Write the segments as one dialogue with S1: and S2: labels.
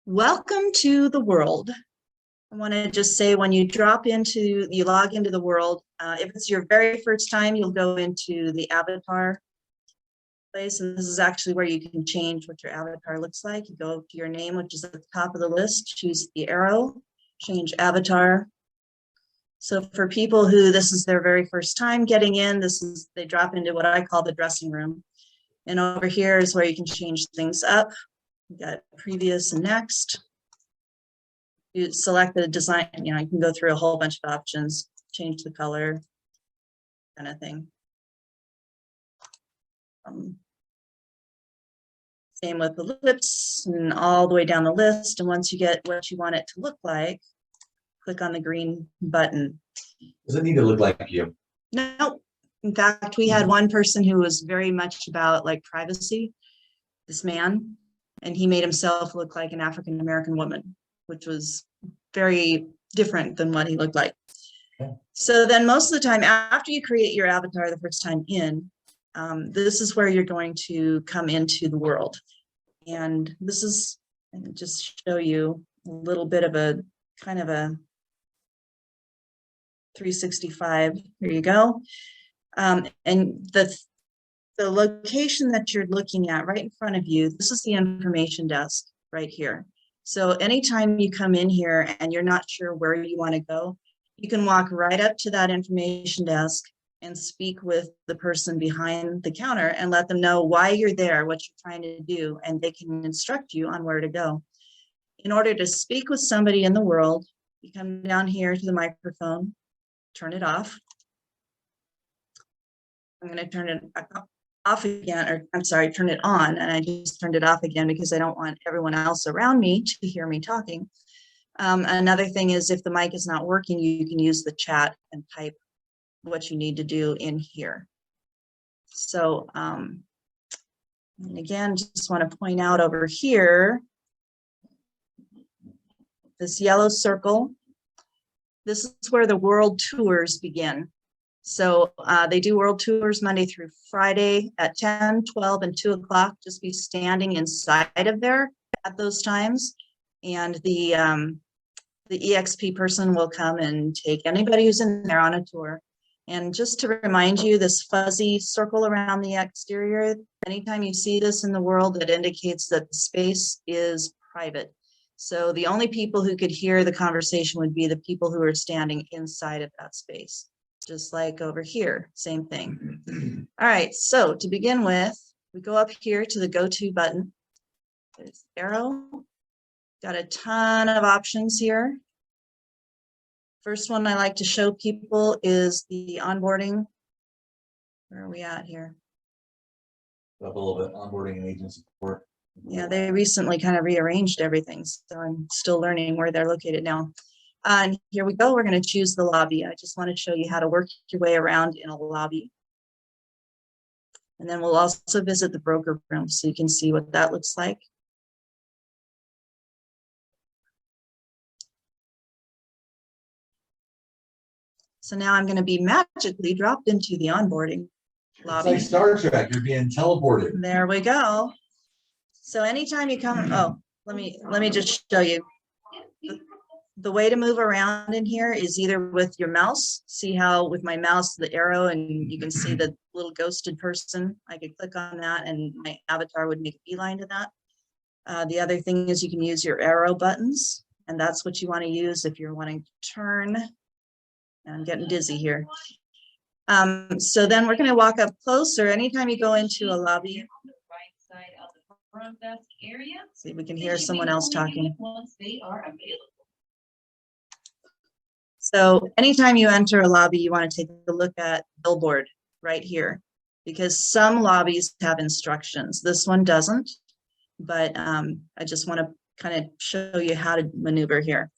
S1: Welcome to the world. I want to just say when you log into the world, if it's your very first time, you'll go into the avatar place. And this is actually where you can change what your avatar looks like. You go to your name, which is at the top of the list, choose the arrow, change avatar. So for people who this is their very first time getting in, they drop into what I call the dressing room. And over here is where you can change things up. We got previous and next. You select the design, you can go through a whole bunch of options, change the color, kind of thing. Same with the lips and all the way down the list. And once you get what you want it to look like, click on the green button.
S2: Does it need to look like you?
S1: No. In fact, we had one person who was very much about privacy, this man, and he made himself look like an African-American woman, which was very different than what he looked like. Okay. So then most of the time after you create your avatar the first time in, this is where you're going to come into the world. And this is, and just show you a little bit of a kind of a 365. Here you go. And the location that you're looking at right in front of you, this is the information desk right here. So anytime you come in here and you're not sure where you want to go, you can walk right up to that information desk and speak with the person behind the counter and let them know why you're there, what you're trying to do, and they can instruct you on where to go. In order to speak with somebody in the world, you come down here to the microphone, turn it off. I'm going to turn it off again, or I'm sorry, turn it on, and I just turned it off again because I don't want everyone else around me to hear me talking. Another thing is if the mic is not working, you can use the chat and type what you need to do in here. So, and again, just want to point out over here, this yellow circle, this is where the world tours begin. So they do world tours Monday through Friday at 10, 12, and 2 o'clock. Just be standing inside of there at those times. And the EXP person will come and take anybody who's in there on a tour. And just to remind you, this fuzzy circle around the exterior, anytime you see this in the world, it indicates that the space is private. So the only people who could hear the conversation would be the people who are standing inside of that space. Just like over here, same thing. All right, so to begin with, we go up here to the go-to button. There's the arrow. Got a ton of options here. First one I like to show people is the onboarding. Where are we at here?
S2: Up a little bit, onboarding and agent support.
S1: Yeah, they recently kind of rearranged everything, so I'm still learning where they're located now. And here we go. We're going to choose the lobby. I just want to show you how to work your way around in a lobby. And then we'll also visit the broker room so you can see what that looks like. So now I'm going to be magically dropped into the onboarding lobby.
S2: It's like Star Trek, you're being teleported.
S1: There we go. So anytime you come, oh, let me just show you. The way to move around in here is either with your mouse. See how with my mouse, the arrow, and you can see the little ghosted person. I could click on that and my avatar would make a beeline to that. The other thing is you can use your arrow buttons, and that's what you want to use if you're wanting to turn. And I'm getting dizzy here. So then we're going to walk up closer. Anytime you go into a lobby, see if we can hear someone else talking. So anytime you enter a lobby, you want to take a look at Billboard right here, because some lobbies have instructions. This one doesn't, but I just want to kind of show you how to maneuver here.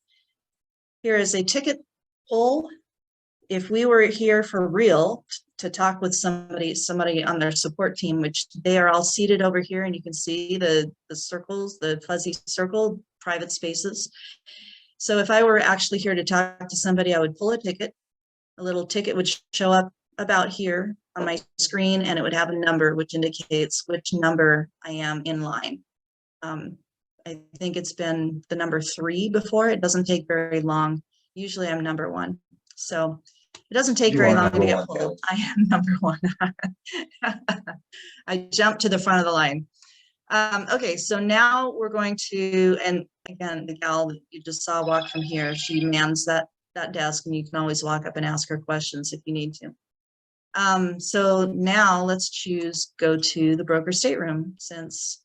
S1: Here is a ticket pull. If we were here for real to talk with somebody on their support team, which they are all seated over here, and you can see the circles, the fuzzy circle, private spaces. So if I were actually here to talk to somebody, I would pull a ticket. A little ticket would show up about here on my screen, and it would have a number which indicates which number I am in line. I think it's been the number 3 before. It doesn't take very long. Usually I'm number 1. So it doesn't take
S2: You
S1: very
S2: are
S1: long to
S2: number
S1: get
S2: one,
S1: pulled. I am number 1. I jumped to the front of the line. Okay, so now we're going to, and again, the gal that you just saw walk from here, she mans that desk, and you can always walk up and ask her questions if you need to. So now let's choose go to the broker stateroom, since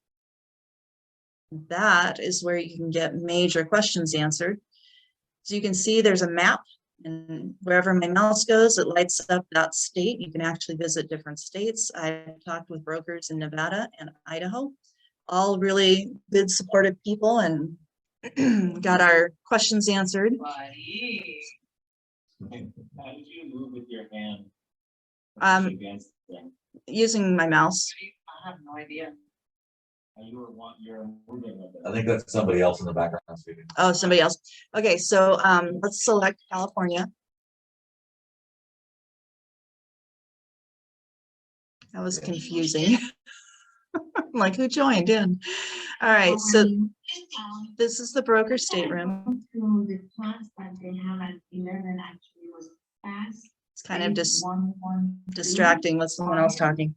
S1: that is where you can get major questions answered. So you can see there's a map, and wherever my mouse goes, it lights up that state. You can actually visit different states. I've talked with brokers in Nevada and Idaho, all really good supportive people, and got our questions answered.
S3: How did you move with your hand? Against them?
S1: Using my mouse.
S3: I have no idea. You're moving with it.
S2: I think that's somebody else in the background speaking.
S1: Oh, somebody else. Okay, so let's select California. That was confusing. I'm like, who joined in? All right, so this is the broker stateroom.
S4: The class that they have at 11 actually was fast.
S1: It's kind of just distracting with someone else talking.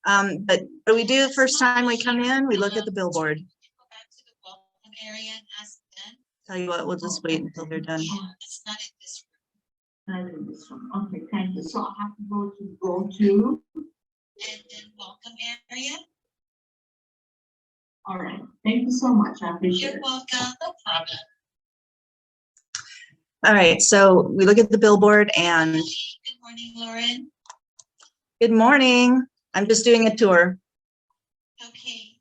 S1: But what do we do the first time we come in? We look at the billboard. Tell you what, we'll just wait until they're done.
S4: It's not in this room. Okay, thank you. So I have to go to. And then welcome area. All right, thank you so much. I appreciate it. You're welcome. No problem.
S1: All right, so we look at the billboard and.
S4: Good morning, Lauren.
S1: Good morning. I'm just doing a tour.
S4: Okay.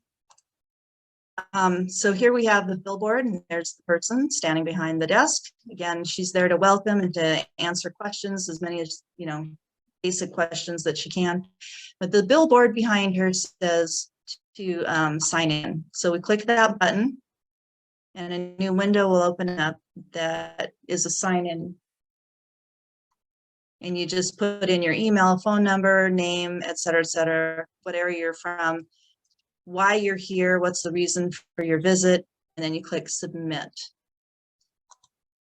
S1: So here we have the billboard, and there's the person standing behind the desk. Again, she's there to welcome and to answer questions, as many as, basic questions that she can. But the billboard behind her says to sign in. So we click that button, and a new window will open up that is a sign in. And you just put in your email, phone number, name, et cetera, what area you're from, why you're here, what's the reason for your visit, and then you click submit.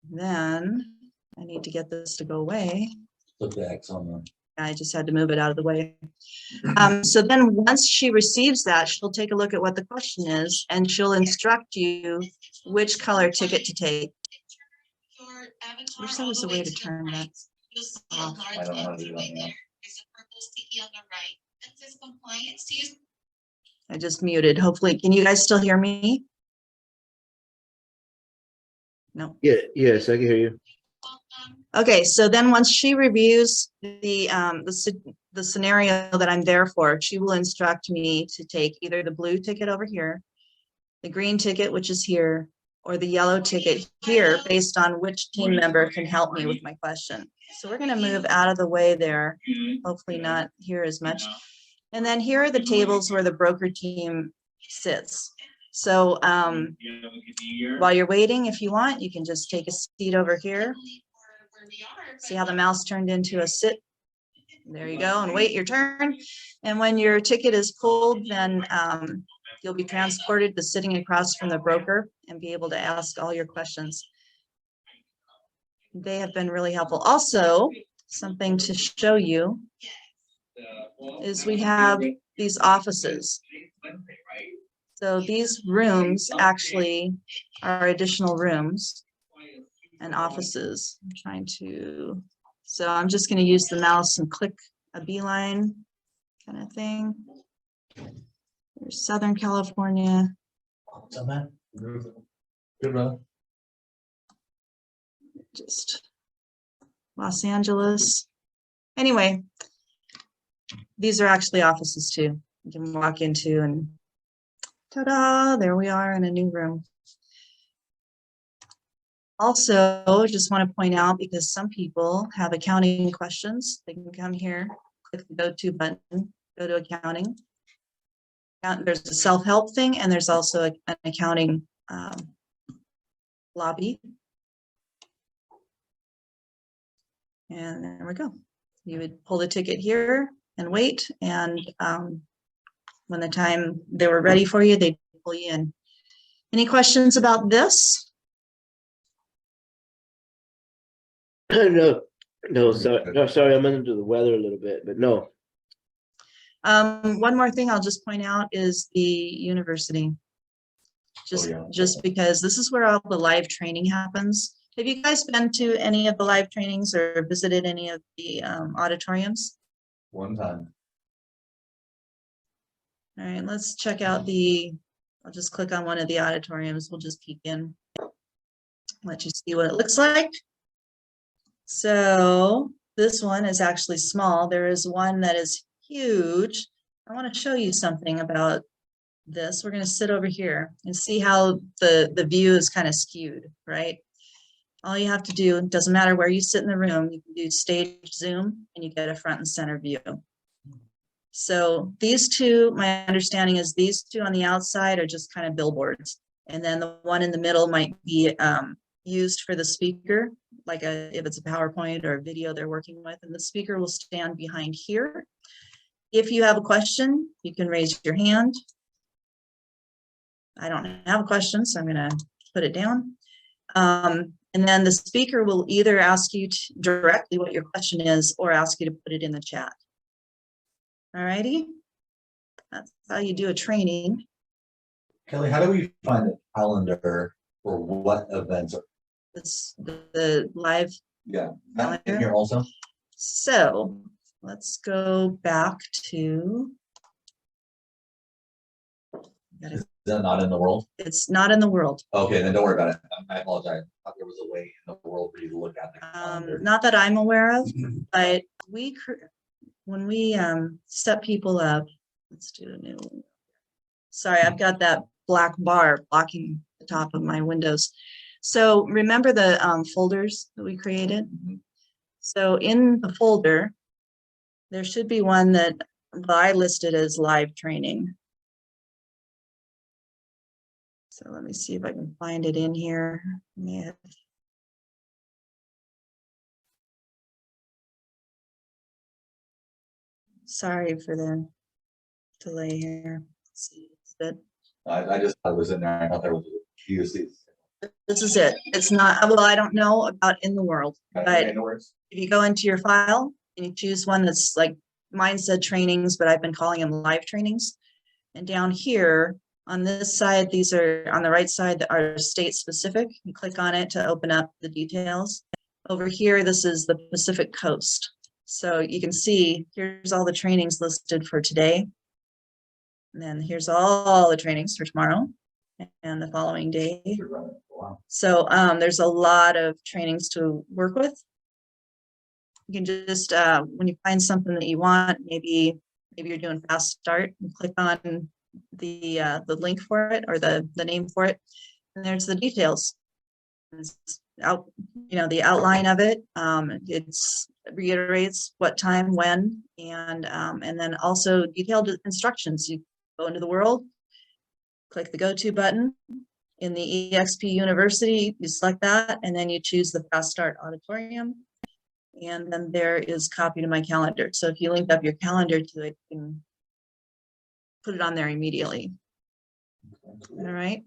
S1: Then I need to get this to go away.
S2: Put the X on there.
S1: I just had to move it out of the way. So then once she receives that, she'll take a look at what the question is, and she'll instruct you which color ticket to take. I wish there was a way to turn that off.
S2: I don't know how to do that now.
S4: There's a purple sticky on the right that says compliance to use.
S1: I just muted. Hopefully, can you guys still hear me? No.
S5: Yeah, yes, I can hear you.
S1: Okay, so then once she reviews the scenario that I'm there for, she will instruct me to take either the blue ticket over here, the green ticket, which is here, or the yellow ticket here, based on which team member can help me with my question. So we're going to move out of the way there, hopefully not here as much. And then here are the tables where the broker team sits. So while you're waiting, if you want, you can just take a seat over here. See how the mouse turned into a sit? There you go, and wait your turn. And when your ticket is pulled, then you'll be transported to sitting across from the broker and be able to ask all your questions. They have been really helpful. Also, something to show you is we have these offices. So these rooms actually are additional rooms and offices. I'm trying to, so I'm just going to use the mouse and click a beeline kind of thing. There's Southern California.
S2: Good, brother.
S1: Just Los Angeles. Anyway, these are actually offices too. You can walk into, and ta-da, there we are in a new room. Also, just want to point out, because some people have accounting questions, they can come here, click the go-to button, go to accounting. There's a self-help thing, and there's also an accounting lobby. And there we go. You would pull the ticket here and wait, and when the time they were ready for you, they'd pull you in. Any questions about this?
S5: No, sorry, I'm under the weather a little bit, but no.
S1: One more thing I'll just point out is the university.
S2: yeah.
S1: Just because this is where all the live training happens. Have you guys been to any of the live trainings or visited any of the auditoriums?
S2: One time.
S1: All right, let's check out I'll just click on one of the auditoriums. We'll just peek in. Let you see what it looks like. So this one is actually small. There is one that is huge. I want to show you something about this. We're going to sit over here and see how the view is kind of skewed, right? All you have to do, it doesn't matter where you sit in the room, you can do stage zoom and you get a front and center view. So these two, my understanding is these two on the outside are just kind of billboards. And then the one in the middle might be used for the speaker, like if it's a PowerPoint or a video they're working with, and the speaker will stand behind here. If you have a question, you can raise your hand. I don't have a question, so I'm going to put it down. And then the speaker will either ask you directly what your question is or ask you to put it in the chat. All righty. That's how you do a training.
S2: Kelly, how do we find the calendar for what events are?
S1: It's the live.
S2: Yeah.
S1: Calendar.
S2: In here also?
S1: So let's go back to.
S2: Is that not in the world?
S1: It's not in the world.
S2: Okay, then don't worry about it. I apologize. I thought there was a way in the world for you to look at the calendar.
S1: Not that I'm aware of, but when we set people up, let's do a new one. Sorry, I've got that black bar blocking the top of my windows. So remember the folders that we created? So in the folder, there should be one that I listed as live training. So let me see if I can find it in here. Yeah. Sorry for the delay here. Let's see,
S2: I just thought it was in there. I thought there was a QC.
S1: this is it. It's not, well, I don't know about in the world, but
S2: Okay, no worries.
S1: if you go into your file and you choose one that's like mine said trainings, but I've been calling them live trainings. And down here on this side, these are on the right side that are state specific. You click on it to open up the details. Over here, this is the Pacific Coast. So you can see here's all the trainings listed for today. And then here's all the trainings for tomorrow and the following day.
S2: Wow.
S1: So there's a lot of trainings to work with. You can just, when you find something that you want, maybe you're doing fast start, and click on the link for it or the name for it. And there's the details. It's out, the outline of it. It's reiterates what time, when, and then also detailed instructions. You go into the world, click the go to button. In the EXP University, you select that, and then you choose the Fast Start Auditorium. And then there is copy to my calendar. So if you link up your calendar to it, you can put it on there immediately. All right.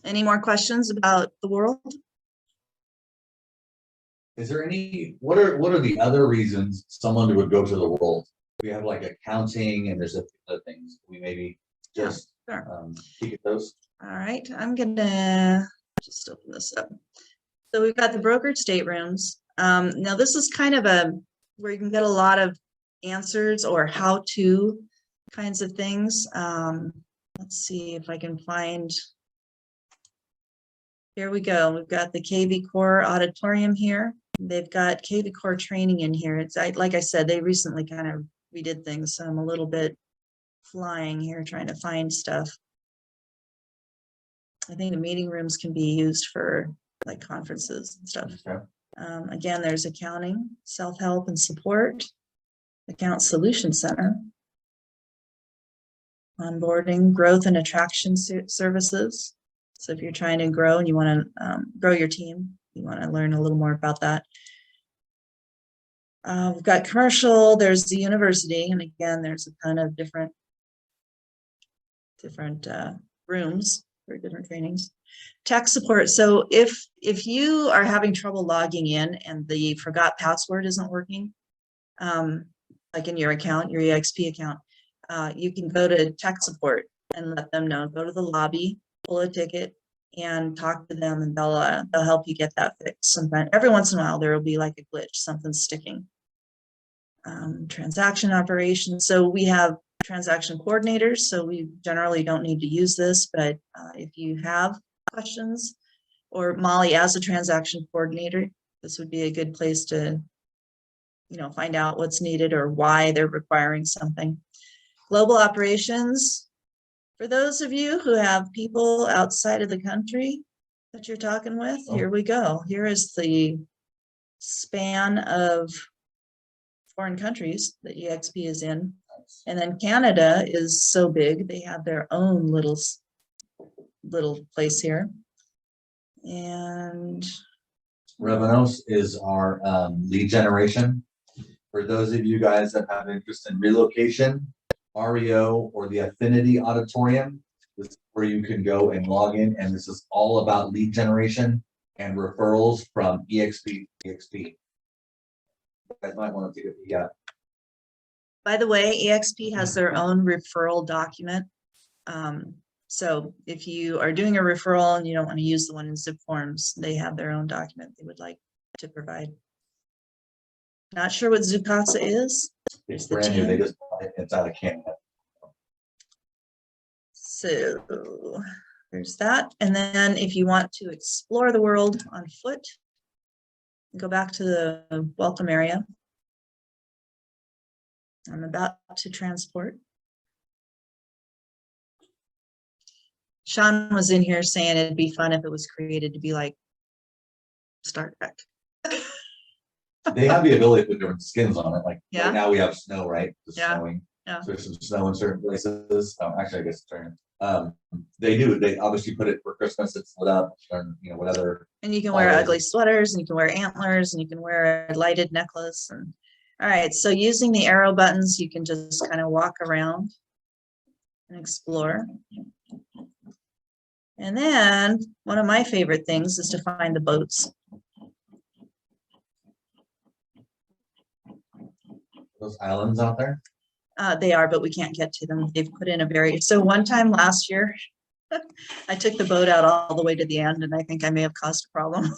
S1: Any more questions about the world?
S2: Is there any, what are the other reasons someone would go to the world? We have like accounting and there's other things. We maybe just
S1: Sure.
S2: peek at those.
S1: All right, I'm gonna just open this up. So we've got the brokered staterooms. Now this is kind of where you can get a lot of answers or how-to kinds of things. Let's see if I can find. Here we go. We've got the KV Core Auditorium here. They've got KV Core training in here. It's like I said, they recently kind of redid things, so I'm a little bit flying here trying to find stuff. I think the meeting rooms can be used for like conferences and stuff.
S2: Okay.
S1: Again, there's accounting, self-help and support, account solution center, onboarding, growth and attraction services. So if you're trying to grow and you want to grow your team, you want to learn a little more about that. We've got commercial, there's the university, and again, there's a ton of different rooms for different trainings. Tech support. So if you are having trouble logging in and the forgot password isn't working, like in your account, your EXP account, you can go to tech support and let them know. Go to the lobby, pull a ticket, and talk to them, and they'll help you get that fixed. Sometimes, every once in a while, there will be like a glitch, something's sticking. Transaction operations. So we have transaction coordinators, so we generally don't need to use this, but if you have questions, or Molly as a transaction coordinator, this would be a good place to, find out what's needed or why they're requiring something. Global operations, for those of you who have people outside of the country that you're talking with, here we go. Here is the span of foreign countries that EXP is in. And then Canada is so big, they have their own little place here. And
S2: Revenos is our lead generation. For those of you guys that have interest in relocation, REO or the Affinity Auditorium, this is where you can go and log in, and this is all about lead generation and referrals from EXP to EXP. You guys might want to take a peek at.
S1: by the way, EXP has their own referral document. So if you are doing a referral and you don't want to use the one in zip forms, they have their own document they would like to provide. Not sure what Zoocasa is.
S2: It's
S1: the
S2: brand new. They
S1: team.
S2: just it's out of Canada.
S1: So there's that. And then if you want to explore the world on foot, go back to the welcome area. I'm about to transport. Sean was in here saying it'd be fun if it was created to be like Star Trek.
S2: They have the ability to put different skins on it. Like
S1: Yeah.
S2: right now we have snow, right? It's
S1: Yeah.
S2: snowing.
S1: Yeah.
S2: So there's some snow in certain places. Actually, I guess it's turning. They do. They obviously put it for Christmas. It's lit up, and whatever.
S1: And you can wear
S2: Always.
S1: ugly sweaters, and you can wear antlers, and you can wear a lighted necklace. And all right, so using the arrow buttons, you can just kind of walk around and explore. And then one of my favorite things is to find the boats.
S2: Those islands out there.
S1: They are, but we can't get to them. They've put in so one time last year, I took the boat out all the way to the end, and I think I may have caused a problem.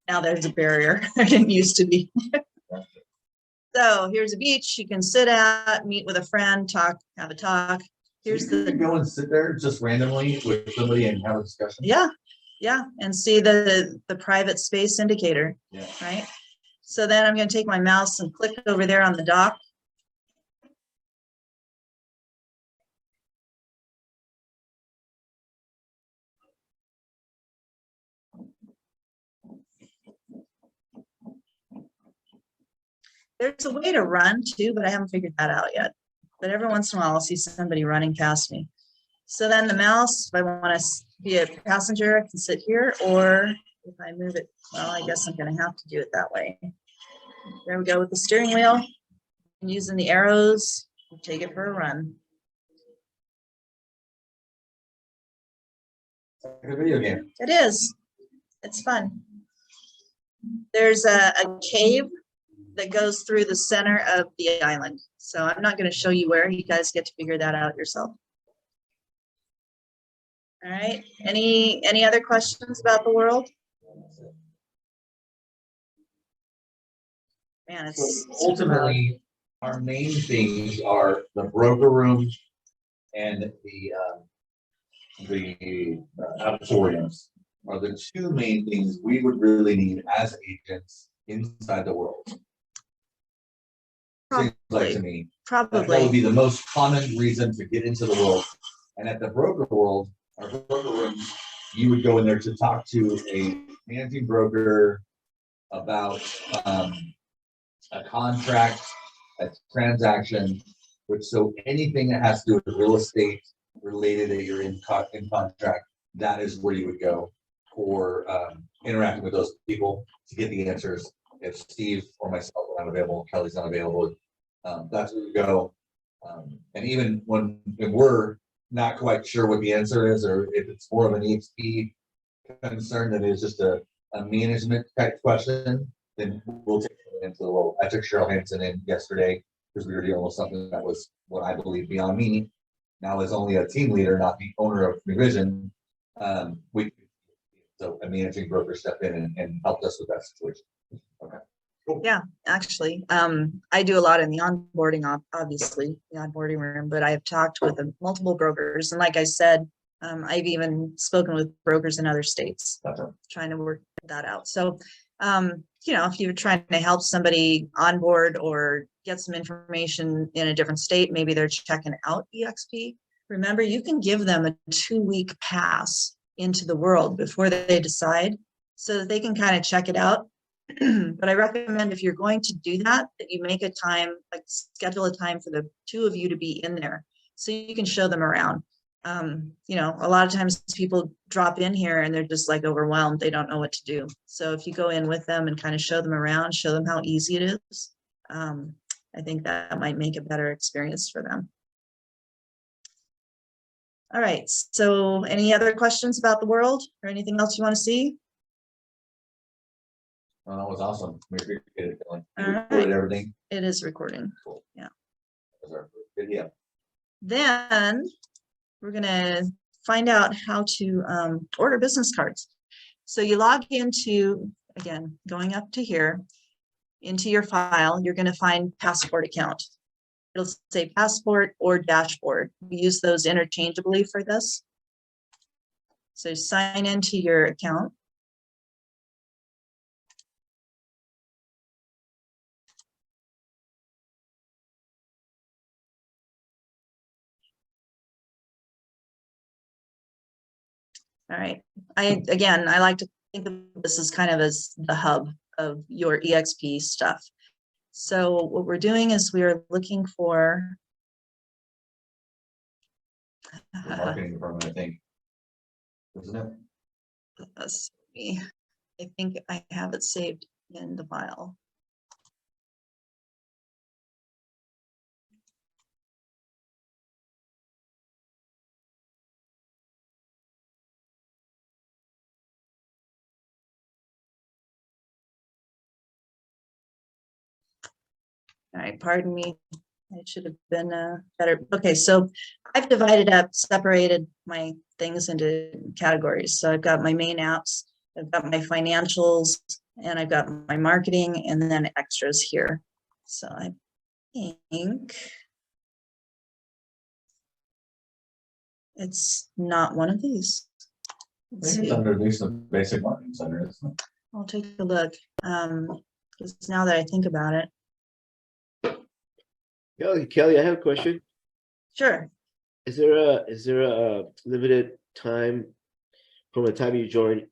S1: Now there's a barrier. There didn't used to be. So here's a beach you can sit at, meet with a friend, talk, have a talk. Here's
S2: You can
S1: the,
S2: go and sit there just randomly with somebody and have a discussion.
S1: yeah, and see the private space indicator,
S2: Yeah.
S1: right? So then I'm going to take my mouse and click over there on the dock. There's a way to run too, but I haven't figured that out yet. But every once in a while, I'll see somebody running past me. So then the mouse, if I want to be a passenger, I can sit here, or if I move it, well, I guess I'm going to have to do it that way. There we go with the steering wheel. And using the arrows, take it for a run.
S2: It's like a video game.
S1: It is. It's fun. There's a cave that goes through the center of the island. So I'm not going to show you where. You guys get to figure that out yourself. All right. Any other questions about the world? Man,
S2: So
S1: it's
S2: ultimately, our main things are the broker room and the auditoriums are the two main things we would really need as agents inside the world. Seems like to me, that would
S1: probably.
S2: be the most common reason to get into the world. And at the broker world, our broker rooms, you would go in there to talk to a managing broker about a contract, a transaction, which so anything that has to do with real estate related that you're in contract, that is where you would go for interacting with those people to get the answers. If Steve or myself are not available, Kelly's not available, that's where we go. And even when we're not quite sure what the answer is, or if it's more of an EXP concern than it is just a management type question, then we'll take it into the role. I took Cheryl Hansen in yesterday because we were dealing with something that was what I believe beyond me. Now, as only a team leader, not the owner of Revision, so a managing broker stepped in and helped us with that situation. Okay. Cool.
S1: Yeah, actually, I do a lot in the onboarding, obviously, the onboarding room, but I've talked with multiple brokers. And like I said, I've even spoken with brokers in other states,
S2: Gotcha.
S1: trying to work that out. So, you know, if you're trying to help somebody onboard or get some information in a different state, maybe they're checking out EXP. Remember, you can give them a 2-week pass into the world before they decide, so that they can kind of check it out. But I recommend, if you're going to do that, that you make a time, like schedule a time for the 2 of you to be in there so you can show them around. You know, a lot of times people drop in here and they're just like overwhelmed. They don't know what to do. So if you go in with them and kind of show them around, show them how easy it is, I think that might make a better experience for them. All right. So any other questions about the world or anything else you want to see?
S2: Oh, that was awesome. We appreciate it. Dylan. You
S1: All
S2: recorded
S1: right.
S2: everything.
S1: It is recording.
S2: Cool.
S1: Yeah.
S2: That was our first video.
S1: Then we're going to find out how to order business cards. So you log into, again, going up to here, into your file, you're going to find Passport account. It'll say Passport or Dashboard. We use those interchangeably for this. So sign into your account. All right. I like to think of this as kind of as the hub of your EXP stuff. So what we're doing is we are looking for
S2: The marketing department, I think. Isn't it?
S1: let's see. I think I have it saved in the file. All right, pardon me. It should have been better. Okay, so I've divided up, separated my things into categories. So I've got my main apps, I've got my financials, and I've got my marketing, and then extras here. So I think it's not one of these.
S2: I
S1: Let's
S2: think it's
S1: see.
S2: underneath the basic marketing center, isn't it?
S1: I'll take a look. Because now that I think about it,
S5: Kelly, I have a question.
S1: sure.
S5: Is there a limited time from the time you join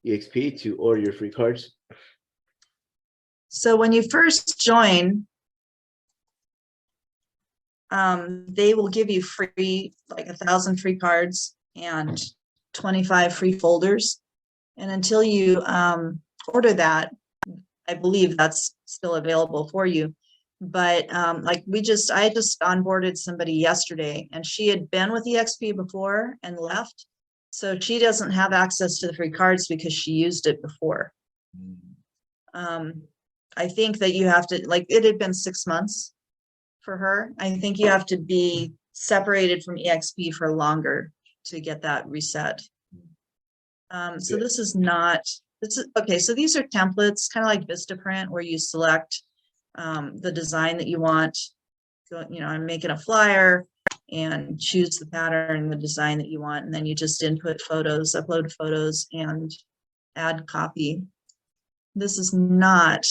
S5: EXP to order your free cards?
S1: So when you first join, they will give you free, like 1,000 free cards and 25 free folders. And until you order that, I believe that's still available for you. But like I just onboarded somebody yesterday, and she had been with EXP before and left. So she doesn't have access to the free cards because she used it before. I think that you have to, like, it had been 6 months for her. I think you have to be separated from EXP for longer to get that reset. So this is not, okay, so these are templates, kind of like Vistaprint, where you select the design that you want. So, you know, I'm making a flyer and choose the pattern, the design that you want, and then you just input photos, upload photos, and add copy. This is not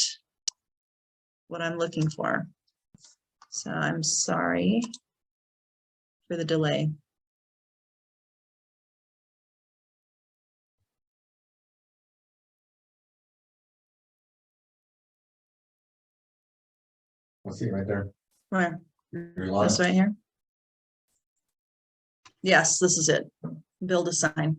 S1: what I'm looking for. So I'm sorry for the delay.
S2: I see it right there.
S1: Where?
S2: Your line.
S1: This right here? Yes, this is it. Build a sign.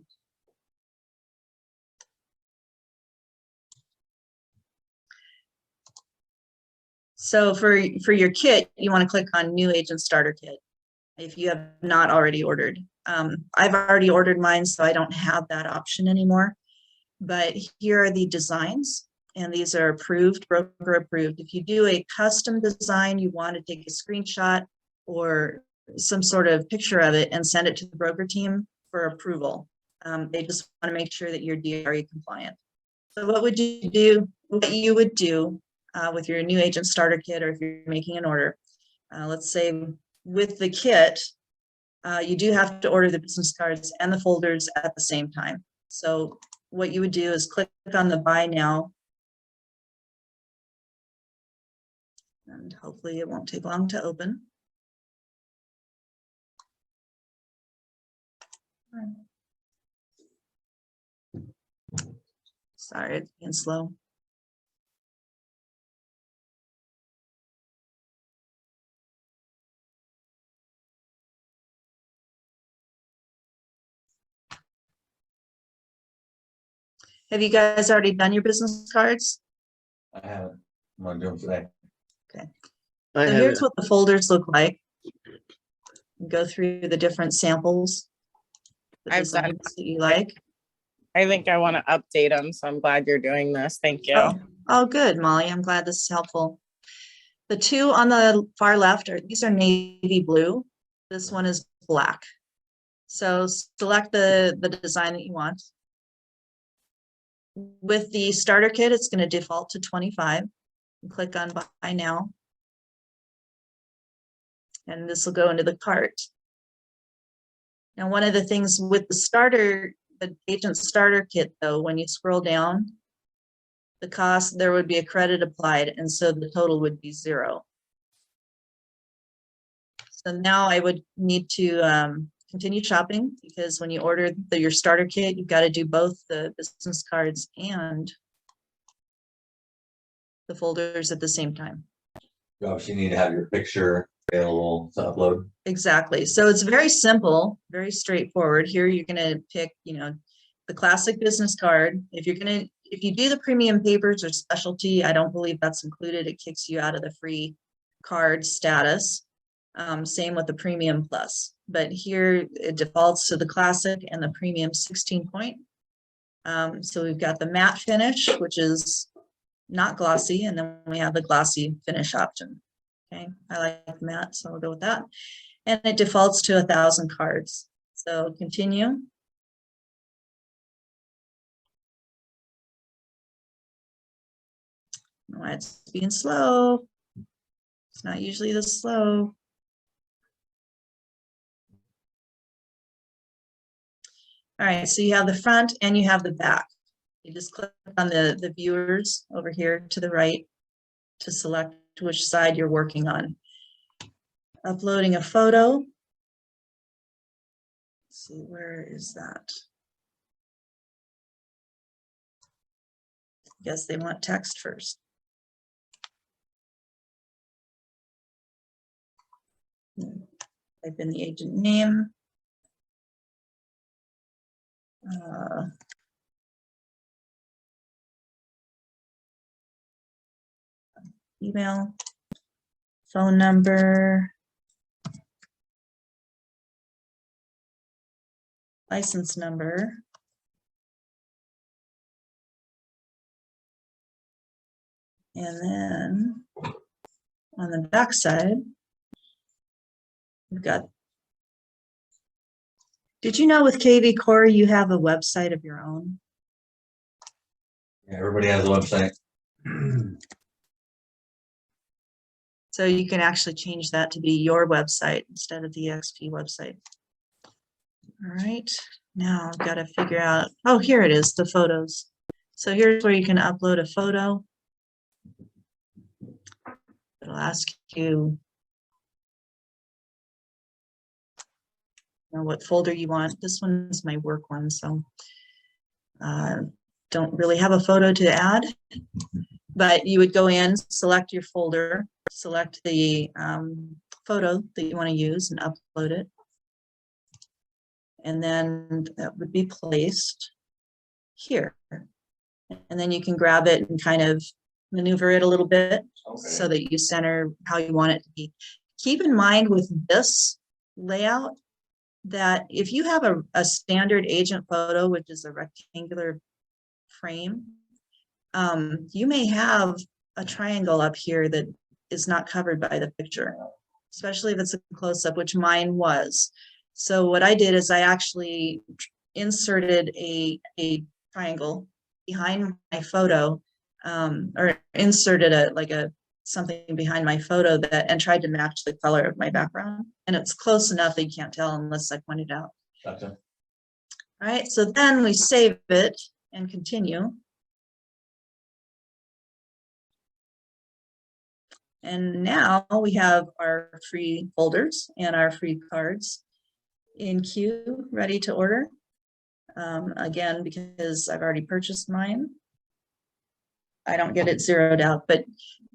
S1: So for your kit, you want to click on New Agent Starter Kit. if you have not already ordered. I've already ordered mine, so I don't have that option anymore. But here are the designs, and these are approved, broker approved. If you do a custom design, you want to take a screenshot or some sort of picture of it and send it to the broker team for approval. They just want to make sure that you're DRE compliant. So what would you do? What you would do with your new agent starter kit, or if you're making an order, let's say with the kit, you do have to order the business cards and the folders at the same time. So what you would do is click on the buy now. And hopefully it won't take long to open. Sorry, it's being slow. Have you guys already done your business cards?
S2: I haven't. I'm gonna do them today.
S5: I
S1: So
S5: have
S1: here's
S5: it.
S1: what the folders look like. Go through the different samples. The
S6: I've done-
S1: designs that you like.
S6: I think I want to update them, so I'm glad you're doing this. Thank you.
S1: Oh, good, Molly. I'm glad this is helpful. The two on the far left these are navy blue. This one is black. So select the design that you want. With the starter kit, it's going to default to 25. Click on buy now. And this will go into the cart. Now, one of the things with the agent starter kit, though, when you scroll down, the cost, there would be a credit applied, and so the total would be 0. So now I would need to continue shopping, because when you order your starter kit, you've got to do both the business cards and the folders at the same time.
S2: You obviously need to have your picture available to upload.
S1: Exactly. So it's very simple, very straightforward. Here you're going to pick, the classic business card. If you do the premium papers or specialty, I don't believe that's included. It kicks you out of the free card status. Same with the premium plus, but here it defaults to the classic and the premium 16 point. So we've got the matte finish, which is not glossy, and then we have the glossy finish option. Okay, I like matte, so I'll go with that. And it defaults to 1,000 cards. So continue. Why it's being slow. It's not usually this slow. All right, so you have the front and you have the back. You just click on the viewers over here to the right to select which side you're working on. Uploading a photo. Let's see, where is that? I guess they want text first. Type in the agent name. Email, phone number, license number, and then on the back side, we've got. Did you know with KV Core you have a website of your own?
S2: Yeah, everybody has a website.
S1: So you can actually change that to be your website instead of the EXP website. All right, now I've got to figure out, oh, here it is, the photos. So here's where you can upload a photo. It'll ask you what folder you want. This one's my work one, so don't really have a photo to add, but you would go in, select your folder, select the photo that you want to use and upload it. And then that would be placed here. And then you can grab it and kind of maneuver it a little bit so that you center how you want it to be. Keep in mind with this, layout that if you have a standard agent photo, which is a rectangular frame, you may have a triangle up here that is not covered by the picture, especially if it's a close-up, which mine was. So what I did is I actually inserted a triangle behind my photo, or inserted something behind my photo that, and tried to match the color of my background. And it's close enough that you can't tell unless I point it out.
S2: Gotcha.
S1: All right, so then we save it and continue. And now we have our free folders and our free cards in queue, ready to order. Again, because I've already purchased mine, I don't get it zeroed out, but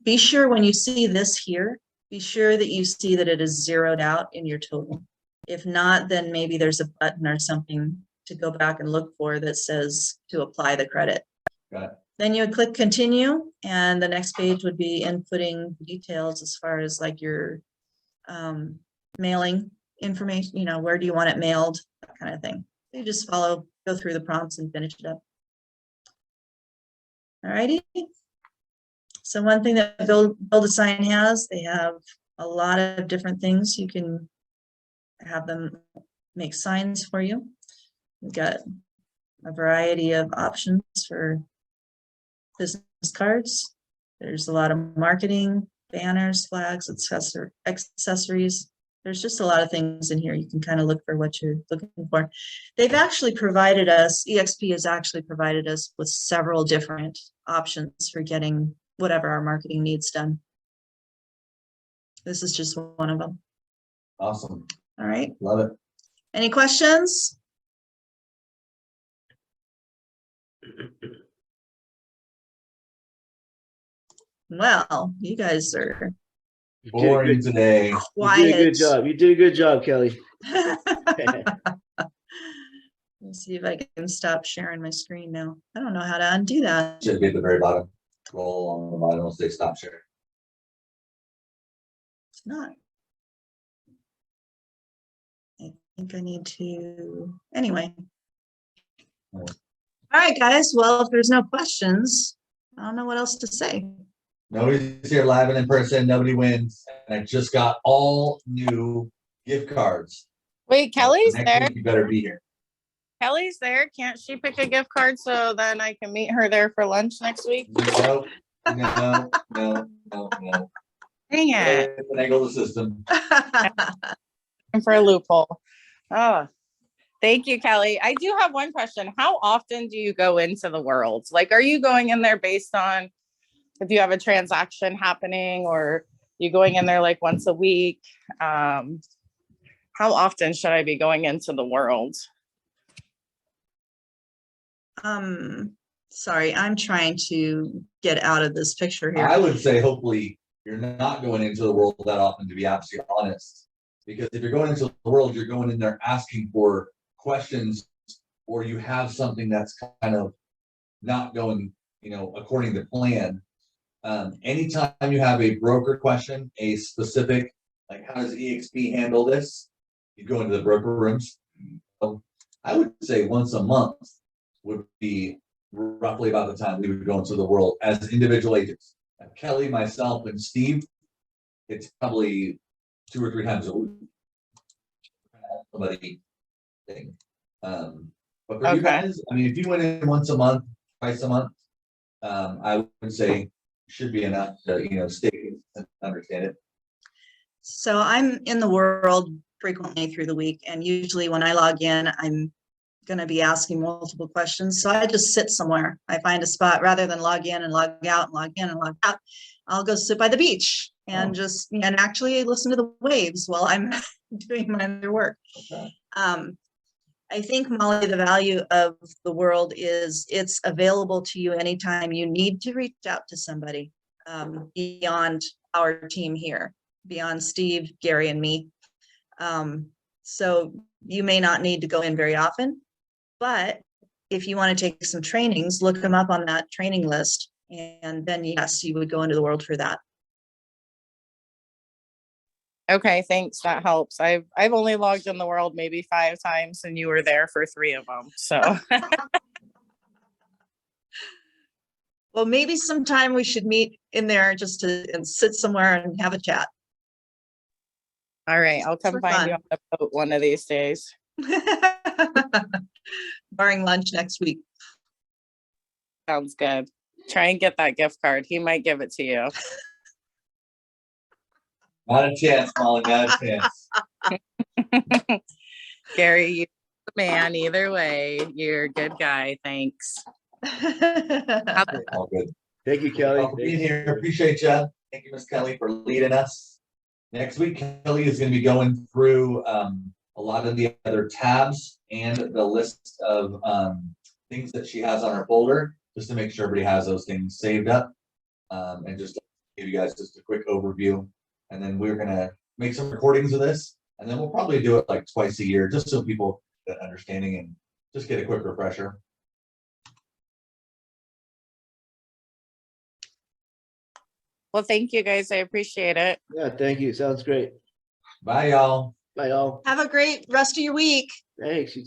S1: be sure when you see this here, be sure that you see that it is zeroed out in your total. If not, then maybe there's a button or something to go back and look for that says to apply the credit.
S2: Got it.
S1: Then you would click continue, and the next page would be inputting details as far as like your mailing information, where do you want it mailed, that kind of thing. You just go through the prompts and finish it up. All righty. So one thing that Build a Sign has, they have a lot of different things. You can have them make signs for you. We've got a variety of options for business cards. There's a lot of marketing, banners, flags, accessories. There's just a lot of things in here. You can kind of look for what you're looking for. They've actually provided us, EXP has actually provided us with several different options for getting whatever our marketing needs done. This is just one of them.
S2: Awesome.
S1: All right.
S2: Love it.
S1: Any questions? Well, you guys are
S5: You did a
S2: Boring
S5: good-
S2: today.
S5: You did a
S1: quiet.
S5: good job. You did a good job, Kelly.
S1: Let's see if I can stop sharing my screen now. I don't know how to undo that.
S2: Should be at the very bottom. Roll on the bottom, will say stop sharing.
S1: It's not. I think I need to, anyway.
S2: Oh.
S1: All right, guys. Well, if there's no questions, I don't know what else to say.
S2: Nobody's here live and in person, nobody wins. And I just got all new gift cards.
S6: Wait, Kelly's
S2: Next
S6: there.
S2: week You better be here.
S6: Kelly's there. Can't she pick a gift card so then I can meet her there for lunch next week?
S2: No, no, no, no, no.
S6: Dang it.
S2: Finagle the system.
S6: I'm for a loophole. Oh, thank you, Kelly. I do have one question. How often do you go into the world? Like, are you going in there based on if you have a transaction happening, or you going in there like once a week? How often should I be going into the world?
S1: Sorry, I'm trying to get out of this picture here.
S2: I would say hopefully you're not going into the world that often, to be absolutely honest. Because if you're going into the world, you're going in there asking for questions, or you have something that's kind of not going, according to plan. Anytime you have a broker question, a specific, like how does EXP handle this? You go into the broker rooms. So I would say once a month would be roughly about the time we would go into the world as individual agents. Kelly, myself, and Steve, it's probably 2 or 3 times a week. Somebody thing. But for you
S6: Okay.
S2: guys, I mean, if you went in once a month, twice a month, I would say should be enough to, stay and understand it.
S1: So I'm in the world frequently through the week, and usually when I log in, I'm going to be asking multiple questions. So I just sit somewhere. I find a spot rather than log in and log out and log in and log out. I'll go sit by the beach and and actually listen to the waves while I'm doing my other work.
S2: Okay.
S1: I think, Molly, the value of the world is it's available to you anytime you need to reach out to somebody beyond our team here, beyond Steve, Gary, and me. So you may not need to go in very often, but if you want to take some trainings, look them up on that training list. And then, yes, you would go into the world for that.
S6: Okay, thanks. That helps. I've only logged in the world maybe 5 times and you were there for 3 of them. So
S1: Well, maybe sometime we should meet in there just to, and sit somewhere and have a chat.
S6: all right, I'll come
S1: For
S6: find you
S1: fun.
S6: on the boat one of these days.
S1: Barring lunch next week.
S6: Sounds good. Try and get that gift card. He might give it to you.
S2: Not a chance, Molly, not a chance.
S6: Gary, you're the man either way. You're a good guy. Thanks.
S2: All good.
S5: Thank you,
S2: Well,
S5: Kelly.
S2: for being here, appreciate you. Thank you, Miss Kelly, for leading us. Next week, Kelly is gonna be going through, a lot of the other tabs and the list of, things that she has on her folder, just to make sure everybody has those things saved up. And just to give you guys just a quick overview. And then we're gonna make some recordings of this, and then we'll probably do it like twice a year, just so people get understanding and just get a quick refresher.
S6: Well, thank you guys. I appreciate it.
S5: Yeah, thank you. Sounds great.
S2: Bye, y'all.
S5: Bye, all.
S1: Have a great rest of your week.
S5: Thanks. You